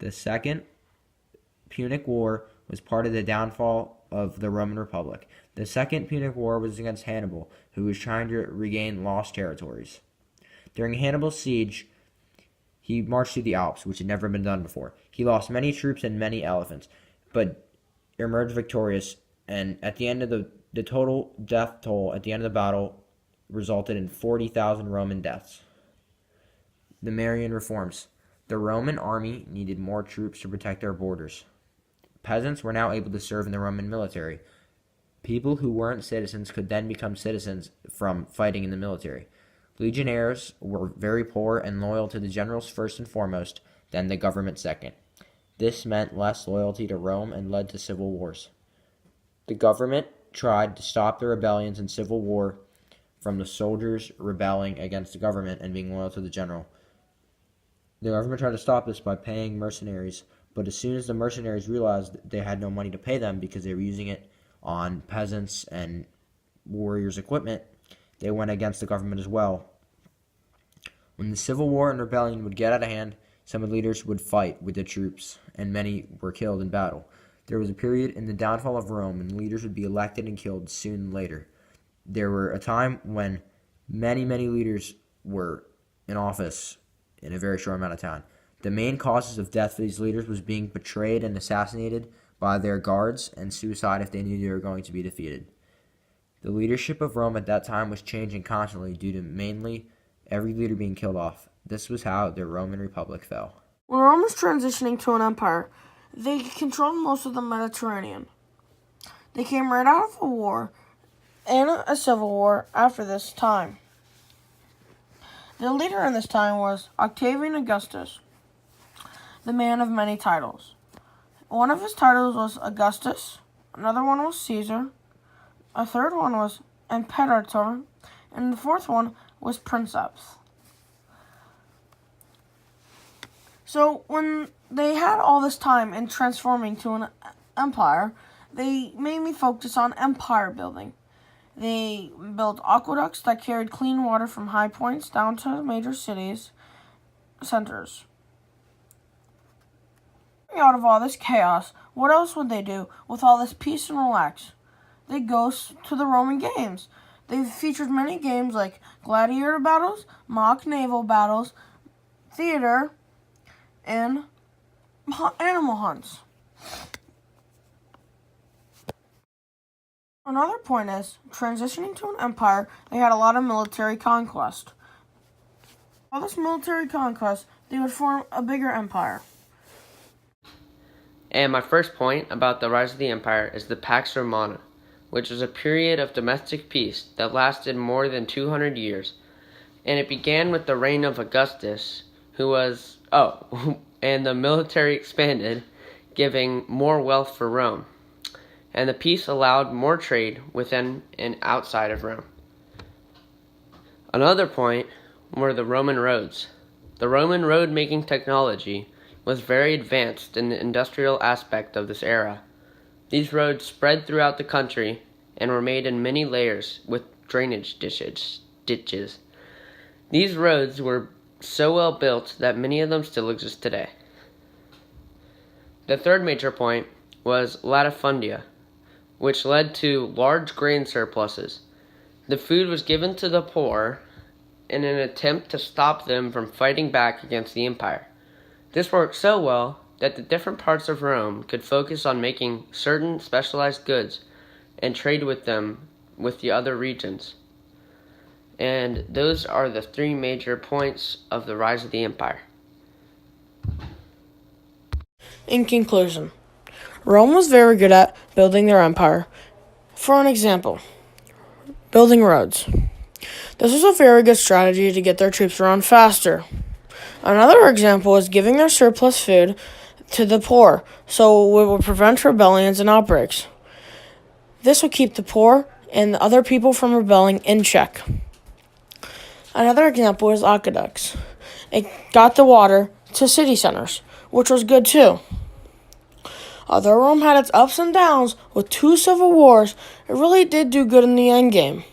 The Second Punic War was part of the downfall of the Roman Republic. The Second Punic War was against Hannibal, who was trying to regain lost territories. During Hannibal's siege, he marched through the Alps, which had never been done before. He lost many troops and many elephants, but emerged victorious, and at the end of the total death toll at the end of the battle resulted in 40,000 Roman deaths. The Marian reforms. The Roman army needed more troops to protect their borders. Peasants were now able to serve in the Roman military. People who weren't citizens could then become citizens from fighting in the military. Legionnaires were very poor and loyal to the generals first and foremost, then the government second. This meant less loyalty to Rome and led to civil wars. The government tried to stop the rebellions and civil war from the soldiers rebelling against the government and being loyal to the general. The government tried to stop this by paying mercenaries, but as soon as the mercenaries realized they had no money to pay them because they were using it on peasants and warriors' equipment, they went against the government as well. When the civil war and rebellion would get out of hand, some of the leaders would fight with the troops, and many were killed in battle. There was a period in the downfall of Rome when leaders would be elected and killed soon later. There were a time when many leaders were in office in a very short amount of time. The main causes of death for these leaders was being betrayed and assassinated by their guards, and suicide if they knew they were going to be defeated. The leadership of Rome at that time was changing constantly due to mainly every leader being killed off. This was how the Roman Republic fell. When Rome was transitioning to an empire, they controlled most of the Mediterranean. They came right out of a war and a civil war after this time. The leader in this time was Octavian Augustus, the man of many titles. One of his titles was Augustus, another one was Caesar, a third one was Imperator, and the fourth one was Princeps. So when they had all this time in transforming to an empire, they mainly focused on empire building. They built aqueducts that carried clean water from high points down to major cities centers. Out of all this chaos, what else would they do with all this peace and relax? They go to the Roman games. They've featured many games like gladiator battles, mock naval battles, theater, and animal hunts. Another point is, transitioning to an empire, they had a lot of military conquest. All this military conquest, they would form a bigger empire. And my first point about the rise of the empire is the Pax Romana, which was a period of domestic peace that lasted more than 200 years. And it began with the reign of Augustus, and the military expanded, giving more wealth for Rome. And the peace allowed more trade within and outside of Rome. Another point were the Roman roads. The Roman road-making technology was very advanced in the industrial aspect of this era. These roads spread throughout the country and were made in many layers with drainage ditches. These roads were so well built that many of them still exist today. The third major point was latifundia, which led to large grain surpluses. The food was given to the poor in an attempt to stop them from fighting back against the empire. This worked so well that the different parts of Rome could focus on making certain specialized goods and trade with them with the other regions. And those are the three major points of the rise of the empire. In conclusion, Rome was very good at building their empire. For an example, building roads. This was a very good strategy to get their troops around faster. Another example is giving their surplus food to the poor, so it would prevent rebellions and outbreaks. This would keep the poor and other people from rebelling in check. Another example is aqueducts. It got the water to city centers, which was good too. Although Rome had its ups and downs with 2 civil wars, it really did do good in the end game.